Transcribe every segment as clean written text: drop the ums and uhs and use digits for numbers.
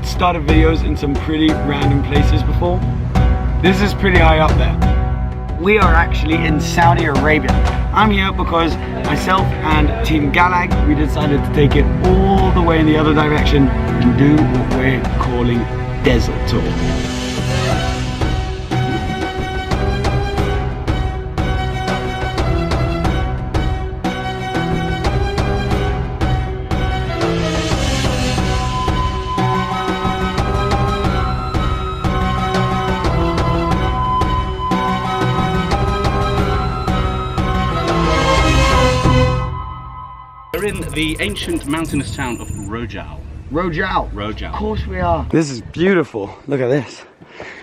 started videos in some pretty random places before. This is pretty high up there. We are actually in Saudi Arabia. I'm here because myself and Team Galag, we decided to take it all the way in the other direction and do what we're calling Desert Tour. We're in the ancient mountainous town of Rojal. Rojal. Rojal. Of course we are. This is beautiful. Look at this.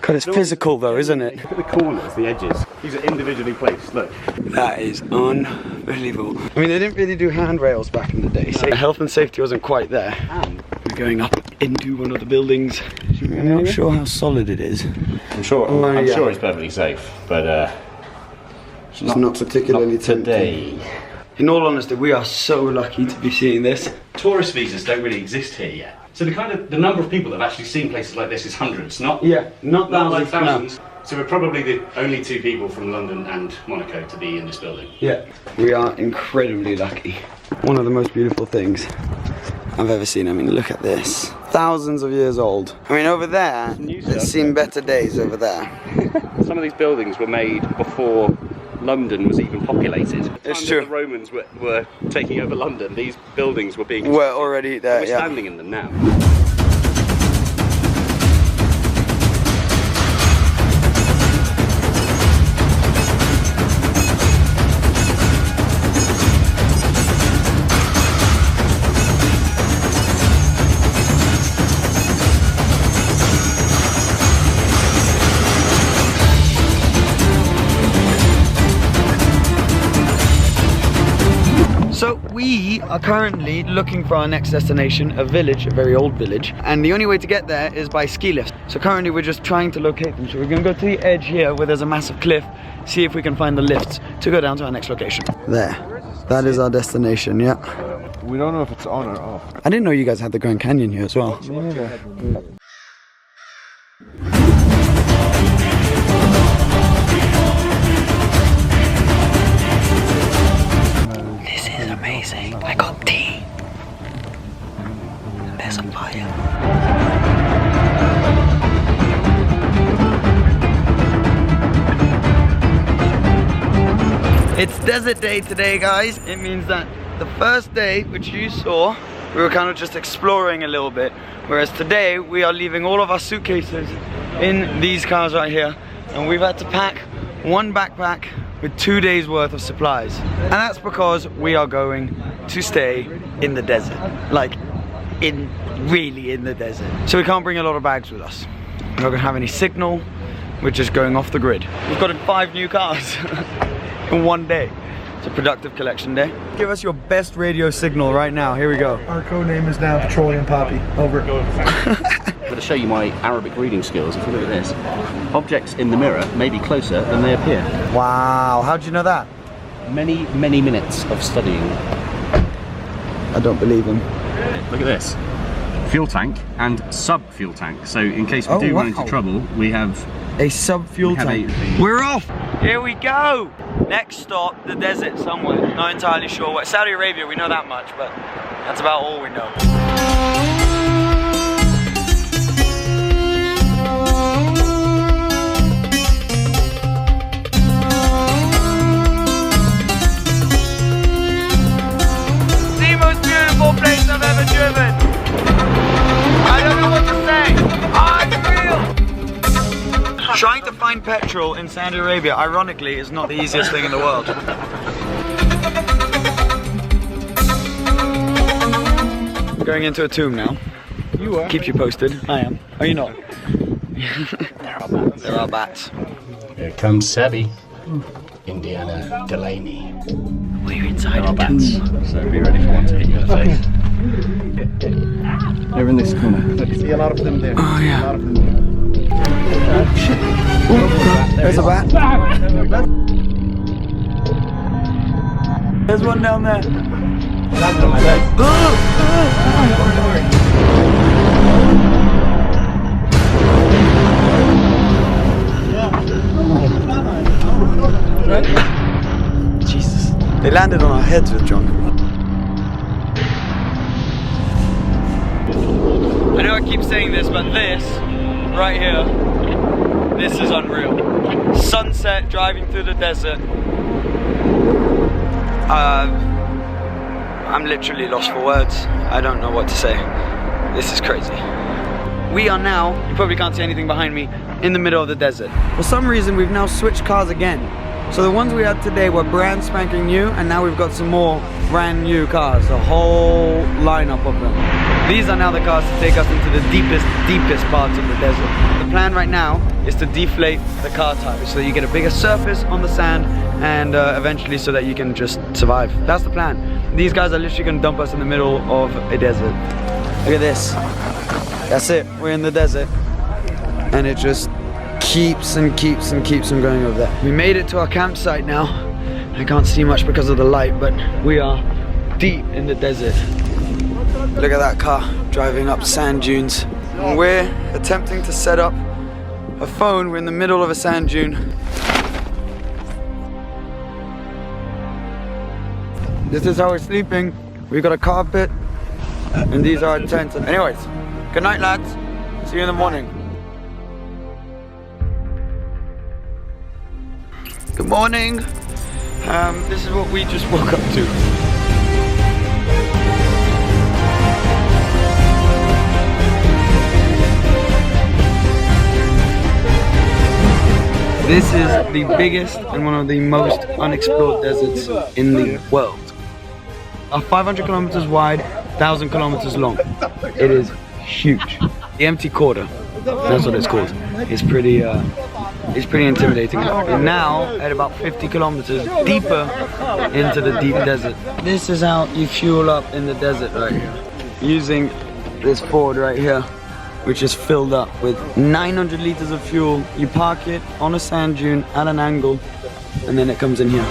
God, it's physical though, isn't it? Look at the corners, the edges. These are individually placed, look. That is unbelievable. I mean, they didn't really do handrails back in the day, so health and safety wasn't quite there. And we're going up into one of the buildings. I'm not sure how solid it is. I'm sure it's perfectly safe, but it's not particularly today. In all honesty, we are so lucky to be seeing this. Tourist visas don't really exist here yet. So the number of people that have actually seen places like this is hundreds, not like thousands. No. So we're probably the only two people from London and Monaco to be in this building. Yeah, we are incredibly lucky. One of the most beautiful things I've ever seen. I mean, look at this. Thousands of years old. I mean, over there, it's seen better days over there. Some of these buildings were made before London was even populated. It's true. The Romans were taking over London. These buildings were being already there. We're standing in them now. So we are currently looking for our next destination, a village, a very old village, and the only way to get there is by ski lifts. So currently we're just trying to locate them. So we're gonna go to the edge here where there's a massive cliff, see if we can find the lifts to go down to our next location. There, that is our destination, yeah. We don't know if it's on or off. I didn't know you guys had the Grand Canyon here as well. Yeah. Amazing. I got tea. And there's a fire. It's desert day today, guys. It means that the first day, which you saw, we were kind of just exploring a little bit. Whereas today, we are leaving all of our suitcases in these cars right here. And we've had to pack one backpack with 2 days worth of supplies. And that's because we are going to stay in the desert. Like, really in the desert. So we can't bring a lot of bags with us. We're not gonna have any signal. We're just going off the grid. We've got 5 new cars in 1 day. It's a productive collection day. Give us your best radio signal right now. Here we go. Our code name is now Petroleum Poppy. Over. I'm going to show you my Arabic reading skills. If you look at this, objects in the mirror may be closer than they appear. Wow, how'd you know that? Many minutes of studying. I don't believe him. Look at this. Fuel tank and sub-fuel tank. So in case we do run into trouble, we have a sub-fuel tank. We're off! Here we go! Next stop, the desert somewhere. Not entirely sure what. Saudi Arabia, we know that much, but that's about all we know. The most beautiful place I've ever driven. I don't know what to say. Unreal. Trying to find petrol in Saudi Arabia, ironically, is not the easiest thing in the world. Going into a tomb now. You are. Keep you posted. I am. Are you not? There are bats. There are bats. Here comes Sebby. Indiana Delanney. We're inside the tomb. So be ready for one to hit you in the face. They're in this corner. Look, you see a lot of them there. Oh yeah. A lot of them there. Oh shit. Oh, there's a bat. There's one down there. heads with John. I know I keep saying this, but this, right here, this is unreal. Sunset, driving through the desert. I'm literally lost for words. I don't know what to say. This is crazy. We are now, you probably can't see anything behind me, in the middle of the desert. For some reason, we've now switched cars again. So the ones we had today were brand spanking new, and now we've got some more brand new cars, a whole lineup of them. These are now the cars to take us into the deepest parts of the desert. The plan right now is to deflate the car tires so that you get a bigger surface on the sand, and eventually so that you can just survive. That's the plan. These guys are literally going to dump us in the middle of a desert. Look at this. That's it. We're in the desert. And it just keeps and keeps and keeps on going over there. We made it to our campsite now. I can't see much because of the light, but we are deep in the desert. Look at that car driving up sand dunes. And we're attempting to set up a phone. We're in the middle of a sand dune. This is how we're sleeping. We've got a carpet, and these are our tents. Anyways, good night, lads. See you in the morning. Good morning. This is what we just woke up to. This is the biggest and one of the most unexplored deserts in the world. 500 kilometers wide, 1,000 kilometers long. It is huge. The empty quarter, that's what it's called. It's pretty intimidating. We're now at about 50 kilometers deeper into the deep desert. This is how you fuel up in the desert right here. Using this Ford right here, which is filled up with 900 liters of fuel. You park it on a sand dune at an angle, and then it comes in here.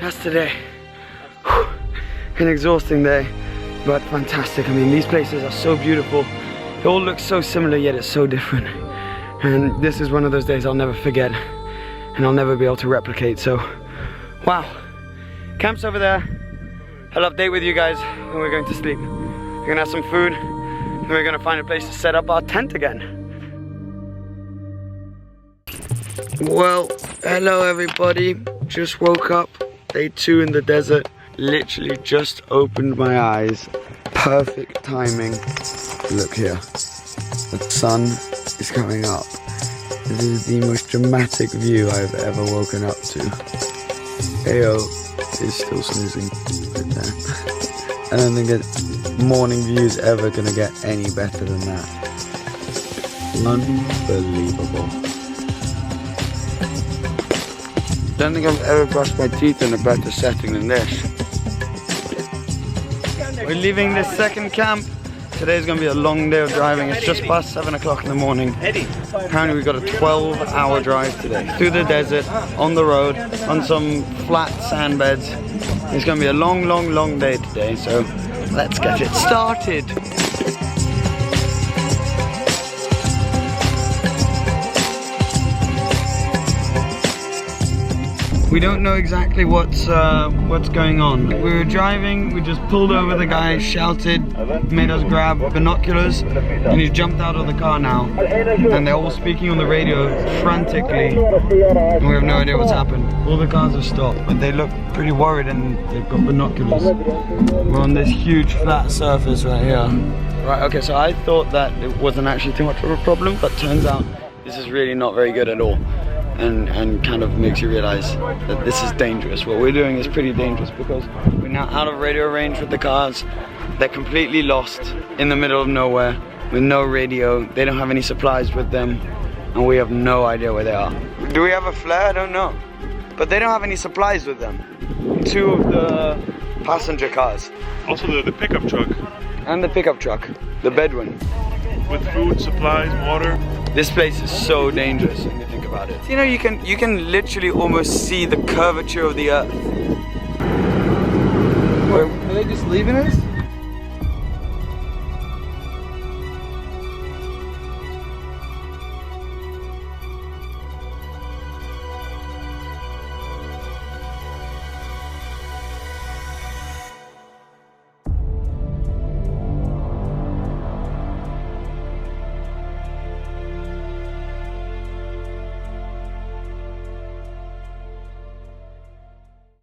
That's today. An exhausting day, but fantastic. I mean, these places are so beautiful. It all looks so similar, yet it's so different. And this is one of those days I'll never forget, and I'll never be able to replicate. So, wow. Camp's over there. I'll update with you guys, and we're going to sleep. We're gonna have some food, and we're gonna find a place to set up our tent again. Well, hello everybody. Just woke up. Day 2 in the desert. Literally just opened my eyes. Perfect timing. Look here. The sun is coming up. This is the most dramatic view I've ever woken up to. Ayo is still snoozing right there. I don't think a morning view is ever gonna get any better than that. Unbelievable. I don't think I've ever brushed my teeth in a better setting than this. We're leaving this second camp. Today's gonna be a long day of driving. It's just past 7 o'clock in the morning. Apparently we've got a 12-hour drive today. Through the desert, on the road, on some flat sand beds. It's gonna be a long, long, long day today, so let's get it started. We don't know exactly what's going on. We were driving, we just pulled over, the guy shouted, made us grab binoculars, and he's jumped out of the car now. And they're all speaking on the radio frantically, and we have no idea what's happened. All the cars have stopped, but they look pretty worried and they've got binoculars. We're on this huge flat surface right here. Right, okay, so I thought that it wasn't actually too much of a problem, but turns out this is really not very good at all. And kind of makes you realize that this is dangerous. What we're doing is pretty dangerous because we're now out of radio range with the cars. They're completely lost in the middle of nowhere with no radio. They don't have any supplies with them, and we have no idea where they are. Do we have a flare? I don't know. But they don't have any supplies with them. 2 of the passenger cars. Also the pickup truck. And the pickup truck, the bed one. With food, supplies, water. This place is so dangerous when you think about it. You know, you can literally almost see the curvature of the earth. Are they just leaving us?